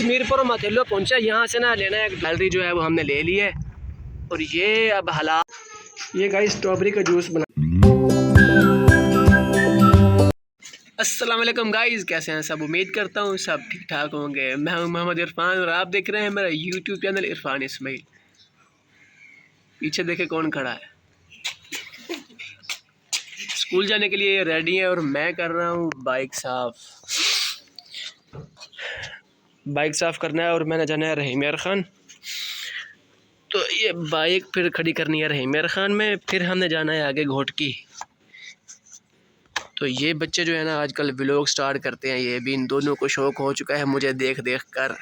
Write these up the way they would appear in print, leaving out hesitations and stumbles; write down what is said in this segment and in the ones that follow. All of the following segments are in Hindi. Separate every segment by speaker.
Speaker 1: मीरपुर मथेलो पहुंचा। यहाँ से ना लेना है गैलरी जो है वो हमने ले ली है। और ये अब हालात, ये गाइस स्ट्रॉबेरी का जूस बना। अस्सलाम वालेकुम गाइस, कैसे हैं सब? उम्मीद करता हूँ सब ठीक ठाक होंगे। मैं हूँ मोहम्मद इरफान और आप देख रहे हैं मेरा यूट्यूब चैनल इरफान इस्माइल। पीछे देखे कौन खड़ा है। स्कूल जाने के लिए रेडी है और मैं कर रहा हूँ बाइक साफ़ करना है। और मैंने जाना है रहीम यार खान, तो ये बाइक फिर खड़ी करनी है रहीम यार खान में। फिर हमने जाना है आगे घोटकी। तो ये बच्चे जो है ना आजकल व्लॉग स्टार्ट करते हैं, ये भी इन दोनों को शौक़ हो चुका है मुझे देख देख कर।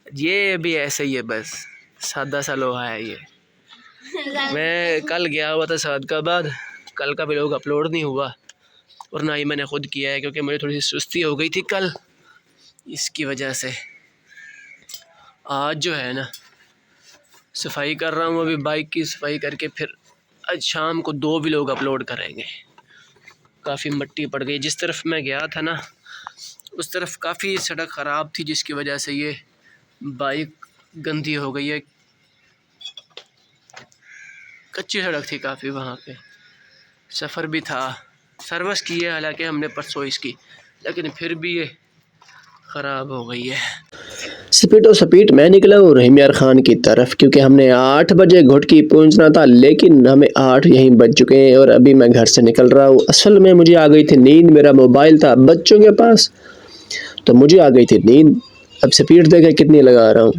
Speaker 1: ये भी ऐसे ही है, बस सादा सा लोहा है ये। मैं कल गया हुआ था सादकाबाद, कल का व्लॉग अपलोड नहीं हुआ और ना ही मैंने ख़ुद किया है क्योंकि मुझे थोड़ी सी सुस्ती हो गई थी कल, इसकी वजह से। आज जो है ना सफाई कर रहा हूँ, अभी बाइक की सफाई करके फिर आज शाम को 2 व्लॉग अपलोड करेंगे। काफ़ी मिट्टी पड़ गई, जिस तरफ मैं गया था ना उस तरफ काफ़ी सड़क ख़राब थी, जिसकी वजह से ये बाइक गंदी हो गई है। कच्ची सड़क थी काफ़ी, वहाँ पे सफ़र भी था। सर्विस की है हालांकि हमने परसों इसकी, लेकिन फिर भी ये ख़राब हो गई है। स्पीड मैं निकला हूँ रहीम यार खान की तरफ, क्योंकि हमने 8 बजे घोटकी पहुँचना था, लेकिन हमें 8 यहीं बज चुके हैं और अभी मैं घर से निकल रहा हूँ। असल में मुझे आ गई थी नींद, मेरा मोबाइल था बच्चों के पास तो मुझे आ गई थी नींद। अब स्पीड देखे कितनी लगा रहा हूँ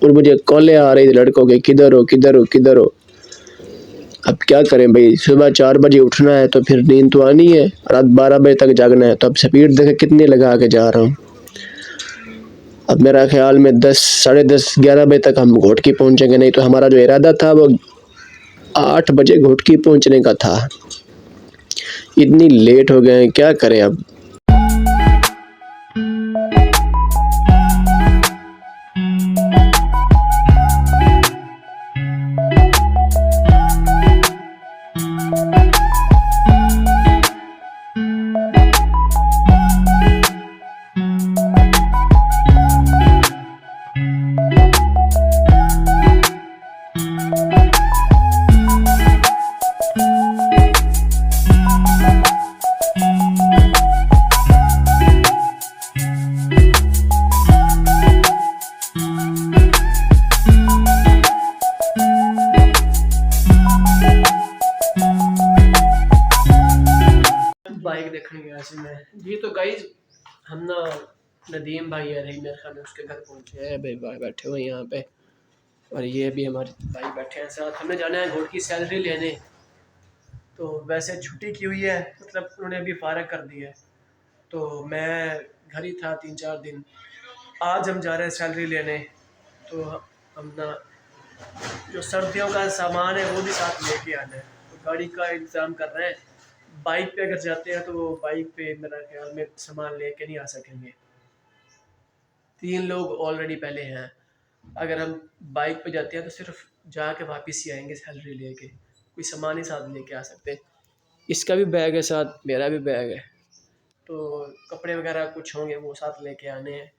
Speaker 1: और मुझे कॉलें आ रही थी लड़कों के, किधर हो किधर हो किधर हो। अब क्या करें भाई, सुबह 4 बजे उठना है तो फिर नींद तो आनी है, रात 12 बजे तक जागना है। तो अब स्पीड देखे कितनी लगा के जा रहा हूँ। अब मेरा ख्याल में 10, साढ़े 10, 11 बजे तक हम घोटकी पहुँचेंगे, नहीं तो हमारा जो इरादा था वो 8 बजे घोटकी पहुँचने का था। इतनी लेट हो गए हैं, क्या करें अब। बाइक देखने गया से मैं जी। तो गाइज हम ना नदीम भाई है रहीम यार खान, उसके घर पहुंचे हैं। भाई बैठे हुए यहाँ पे और ये भी हमारे भाई बैठे हैं साथ। हमें जाना है घोट की सैलरी लेने। तो वैसे छुट्टी की हुई है, मतलब उन्होंने अभी फारग कर दी है, तो मैं घर ही था 3-4 दिन। आज हम जा रहे हैं सैलरी लेने। तो हम ना जो सर्दियों का सामान है वो भी साथ लेके आना है, तो गाड़ी का इंतज़ाम कर रहे हैं। बाइक पे अगर जाते हैं तो बाइक पे मेरा ख्याल में सामान लेके नहीं आ सकेंगे, 3 लोग ऑलरेडी पहले हैं। अगर हम बाइक पे जाते हैं तो सिर्फ जाके वापस ही आएंगे सैलरी लेके, कोई सामान ही साथ लेके आ सकते। इसका भी बैग है साथ, मेरा भी बैग है, तो कपड़े वगैरह कुछ होंगे वो साथ लेके आने हैं।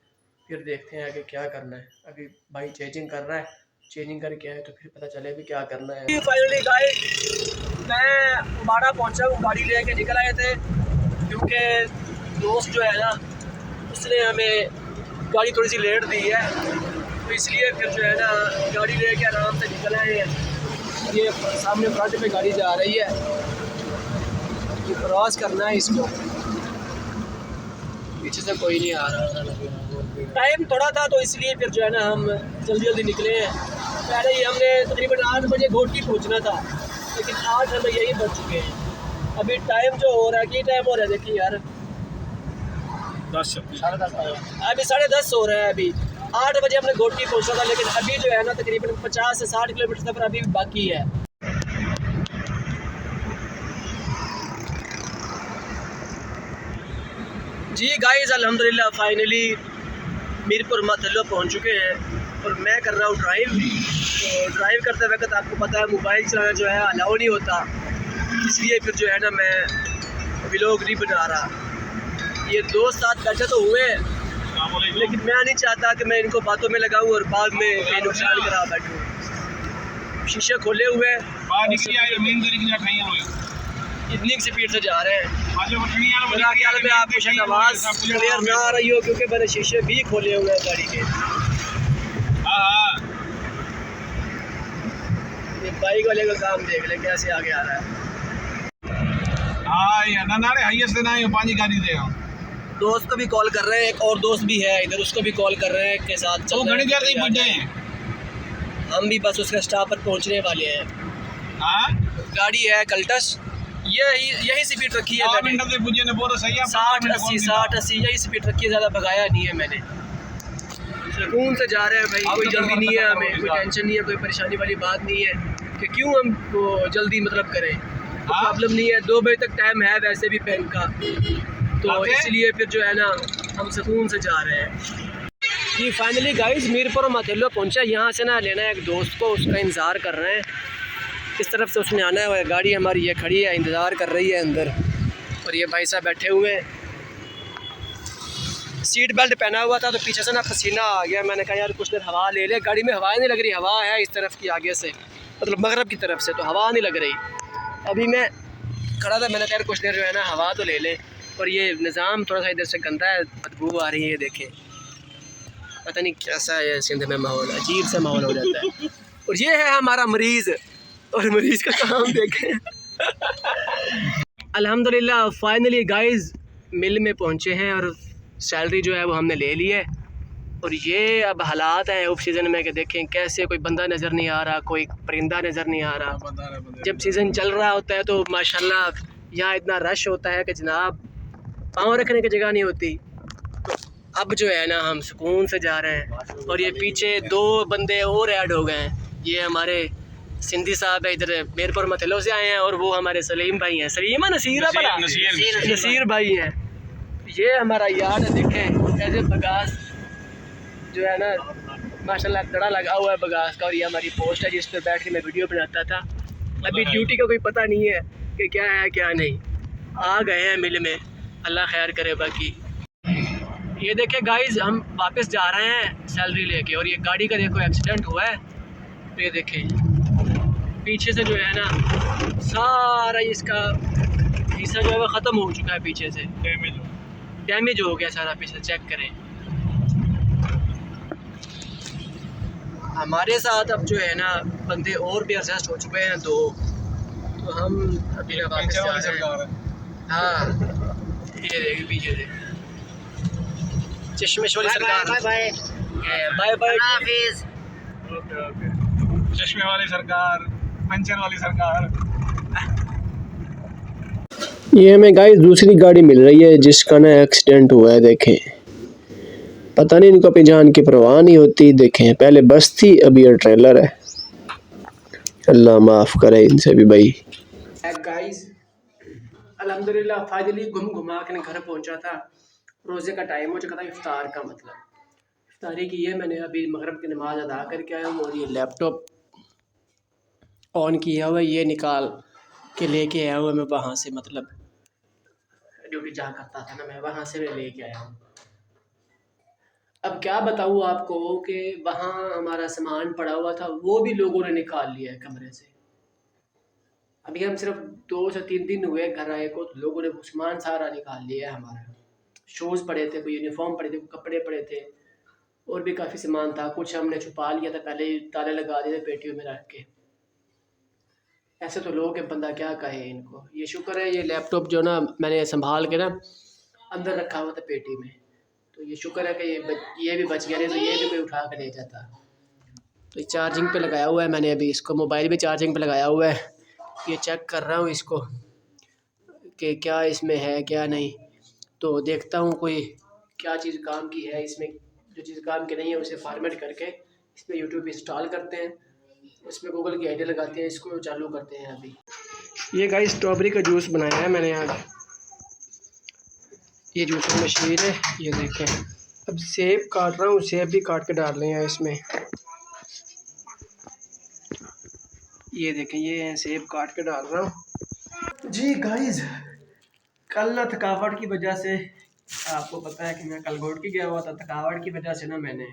Speaker 1: फिर देखते हैं आगे क्या करना है। अभी भाई चेंजिंग कर रहा है, चेंजिंग करके आए तो फिर पता चले भी क्या करना है। फाइनली गाइस मैं उबाड़ा पहुंचा हूँ, गाड़ी लेके निकल आए थे क्योंकि दोस्त जो है ना उसने हमें गाड़ी थोड़ी सी लेट दी है, तो इसलिए फिर जो है ना गाड़ी लेके आराम से निकल आए हैं। ये सामने फ्रंट पे गाड़ी जा रही है, ये क्रॉस करना है इसको, पीछे से कोई नहीं आ रहा। टाइम थोड़ा था तो इसलिए फिर जो है ना हम जल्दी निकले हैं। पहले ही हमने तकरीबन 8 बजे घोटकी पहुंचना था, लेकिन आज हमें यही बच चुके हैं। अभी टाइम जो हो रहा है, क्या टाइम हो रहा है देखिए यार,
Speaker 2: 10
Speaker 1: अभी 10:30 हो रहा है। अभी 8 बजे हमने घोटकी पहुंचा था, लेकिन अभी जो है ना तकरीबन 50 से 60 किलोमीटर सफर अभी बाकी है। जी गाइस अल्हम्दुलिल्लाह फाइनली मीरपुर मथेलो पहुंच चुके हैं और मैं कर रहा हूँ ड्राइव। तो ड्राइव करते वक्त आपको पता है मोबाइल चलाना जो है अलाउ नहीं होता, इसलिए फिर जो है ना मैं व्लॉग नहीं बना रहा। ये दोस्त साथ बैठे तो हुए
Speaker 2: अस्सलामुअलैकुम।
Speaker 1: लेकिन मैं नहीं चाहता कि मैं इनको बातों में लगाऊं और बाद में नुकसान करा बैठूं। शीशे खोले हुए हैं, इतनी स्पीड से जा रहे हैं। मेरा ख्याल में आपको शायद आवाज़ क्लियर ना आ रही हो क्योंकि मैंने शीशे भी खोले हुए हैं गाड़ी के। ये बाइक वाले का काम देख ले कैसे आगे आ रहा है। दोस्त को भी कॉल कर रहे हैं, एक और दोस्त भी है इधर, उसको भी कॉल कर रहे हैं के साथ चल रहे हैं। हम भी बस उसके स्टॉप पर पहुंचने वाले हैं। गाड़ी है कल्टस, यही स्पीड रखी है मैंने, 60-80 यही स्पीड रखी है, ज़्यादा भगाया नहीं है मैंने। सुकून से जा रहे हैं भाई, कोई जल्दी नहीं है हमें, कोई टेंशन नहीं है, कोई परेशानी वाली बात नहीं है कि क्यों हम वो जल्दी मतलब करें, प्रॉब्लम नहीं है। 2 बजे तक टाइम है वैसे भी बैंक का, तो इसलिए फिर जो है ना हम सुकून से जा रहे हैं। जी फाइनली गाइस मीरपुर माथेलो पहुंचा। यहाँ से ना लेना है एक दोस्त को, उसका इंतज़ार कर रहे हैं, किस तरफ से उसने आना है। गाड़ी हमारी ये खड़ी है, इंतज़ार कर रही है अंदर, और ये भाई साहब बैठे हुए हैं। सीट बेल्ट पहना हुआ था तो पीछे से ना पसीना आ गया। मैंने कहा यार कुछ देर हवा ले ले, गाड़ी में हवा नहीं लग रही, हवा है इस तरफ की आगे से, मतलब मगरब की तरफ से, तो हवा नहीं लग रही। अभी मैं खड़ा था, मैंने कहा कुछ देर जो है ना हवा तो ले ले। और ये निज़ाम थोड़ा सा इधर से गंदा है, बदबू आ रही है, ये देखें, पता नहीं कैसा है सिंध में माहौल, अजीब सा माहौल हो जाता है। और ये है हमारा मरीज़, और मरीज़ का काम देखें। अल्हम्दुलिल्लाह फाइनली गाइस मिल में पहुँचे हैं और सैलरी जो है वो हमने ले ली है। और ये अब हालात हैं ऑफ सीज़न में कि देखें कैसे कोई बंदा नज़र नहीं आ रहा, कोई परिंदा नज़र नहीं आ रहा। जब सीज़न चल रहा होता है तो माशाल्लाह यहाँ इतना रश होता है कि जनाब पाँव रखने की जगह नहीं होती। तो अब जो है ना हम सुकून से जा रहे हैं। और ये पीछे 2 बंदे और ऐड हो गए हैं, ये हमारे सिंधी साहब है, इधर मीरपुर मथलो से आए हैं, और वो हमारे सलीम भाई हैं, सलीम नसीर भाई हैं। ये हमारा यार्ड है, देखें ऐसे बगास जो है ना माशाल्लाह तड़ा लगा हुआ है बगास का। और ये हमारी पोस्ट है जिस पर बैठ के मैं वीडियो बनाता था। अभी ड्यूटी का कोई पता नहीं है कि क्या है क्या नहीं। आ गए हैं मिल में, अल्लाह खैर करे। बाकी ये देखें गाइस हम वापस जा रहे हैं सैलरी लेके, और ये गाड़ी का देखो एक्सीडेंट हुआ है। तो ये देखें पीछे से जो है ना सारा इसका हिस्सा जो है वो ख़त्म हो चुका है, पीछे से डैमेज हो गया सारा पीछे, चेक करें। हमारे साथ अब जो है ना बंदे और भी एडजस्ट हो चुके हैं 2, तो हम अभी वापस जा रहे हैं। हाँ ये देखिए पीछे से चश्मेश वाली सरकार, बाय बाय हाफिज़।
Speaker 2: चश्मे वाली सरकार, पंचर वाली सरकार।
Speaker 1: ये हमें गाइस दूसरी गाड़ी मिल रही है जिसका ना एक्सीडेंट हुआ है। देखें पता नहीं इनको अपनी जान की परवाह नहीं होती। देखें पहले बस थी, अभी ये ट्रेलर है, अल्लाह माफ़ करे इनसे भी भाई। गाइस अल्हम्दुलिल्लाह फाइनली घुमा के घर पहुंचा था। रोज़े का टाइम हो चुका था, इफ्तार का, मतलब इफ्तारी की है मैंने, अभी मगरिब की नमाज़ अदा करके आया हूँ। और ये लैपटॉप ऑन किया हुआ है, ये निकाल के लेके आया हुआ मैं वहाँ से, मतलब ड्यूटी जहाँ करता था ना मैं, वहाँ से मैं लेके आया हूँ। अब क्या बताऊँ आपको कि वहाँ हमारा सामान पड़ा हुआ था, वो भी लोगों ने निकाल लिया है कमरे से। अभी हम सिर्फ 2 से 3 दिन हुए घर आए को, तो लोगों ने सामान सारा निकाल लिया है हमारा। शूज़ पड़े थे, कोई यूनिफॉर्म पड़े थे, कोई कपड़े पड़े थे, और भी काफ़ी सामान था। कुछ हमने छुपा लिया था, पहले ही ताले लगा दिए थे पेटियों में रख के। ऐसे तो लोग हैं, बंदा क्या कहे इनको। ये शुक्र है ये लैपटॉप जो ना मैंने संभाल के ना अंदर रखा हुआ था पेटी में, तो ये शुक्र है कि ये भी बच गया, नहीं तो ये भी कोई उठा कर ले जाता। तो चार्जिंग पे लगाया हुआ है मैंने अभी इसको, मोबाइल भी चार्जिंग पे लगाया हुआ है। ये चेक कर रहा हूँ इसको कि क्या इसमें है क्या नहीं, तो देखता हूँ कोई क्या चीज़ काम की है इसमें। जो चीज़ काम की नहीं है उसे फॉर्मेट करके इसमें यूट्यूब इंस्टॉल करते हैं, उसमें गूगल की आईडी लगाते हैं, इसको चालू करते हैं। अभी ये गाइस स्ट्रॉबेरी का जूस बनाया है मैंने आज, ये जूस मशीन है, ये देखें। अब सेब काट रहा हूँ, सेब भी काट के डाल रहे हैं इसमें, ये देखें ये सेब काट के डाल रहा हूँ। जी गाइस कल ना थकावट की वजह से आपको पता है कि मैं कल घोटकी गया हुआ था, थकावट की वजह से ना मैंने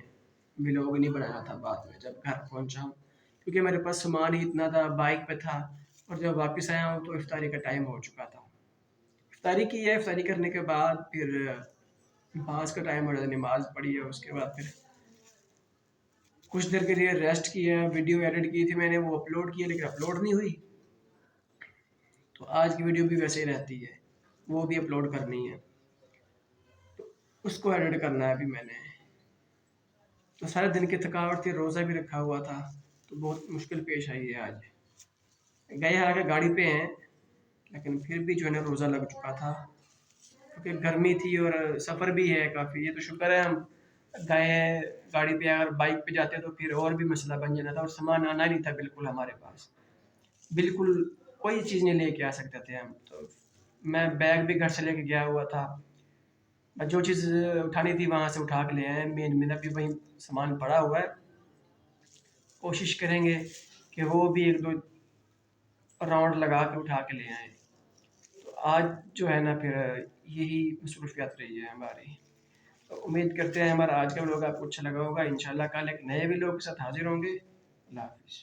Speaker 1: व्लॉग नहीं बनाया था बाद में जब घर पहुंचा हूँ, क्योंकि मेरे पास सामान ही इतना था, बाइक पे था, और जब वापस आया हूँ तो इफ्तारी का टाइम हो चुका था। इफ्तारी की है, इफ्तारी करने के बाद फिर नमाज का टाइम हो रहा था, नमाज पढ़ी है, उसके बाद फिर कुछ देर के लिए रेस्ट किया, वीडियो एडिट की थी मैंने, वो अपलोड की है लेकिन अपलोड नहीं हुई। तो आज की वीडियो भी वैसे ही रहती है, वो भी अपलोड करनी है, तो उसको एडिट करना है अभी मैंने। तो सारे दिन की थकावट थी, रोज़ा भी रखा हुआ था, तो बहुत मुश्किल पेश आई है आज। गए हालांकि गाड़ी पे हैं, लेकिन फिर भी जो है ना रोज़ा लग चुका था, क्योंकि गर्मी थी और सफ़र भी है काफ़ी। ये तो शुक्र है हम गए हैं गाड़ी पे, अगर बाइक पे जाते तो फिर और भी मसला बन जाना था, और सामान आना नहीं था बिल्कुल हमारे पास, बिल्कुल कोई चीज़ नहीं लेके आ सकते थे हम। तो मैं बैग भी घर से लेके गया हुआ था, जो चीज़ उठानी थी वहाँ से उठा के ले आए। मेरा भी वही सामान पड़ा हुआ है, कोशिश करेंगे कि वो भी एक दो राउंड लगा के उठा के ले आए। तो आज जो है ना फिर यही मसरूफियत रही है हमारी। तो उम्मीद करते हैं हमारा आज का व्लॉग आपको अच्छा लगा होगा। इंशाल्लाह कल एक नए व्लॉग के साथ हाजिर होंगे। अल्लाह हाफिज़।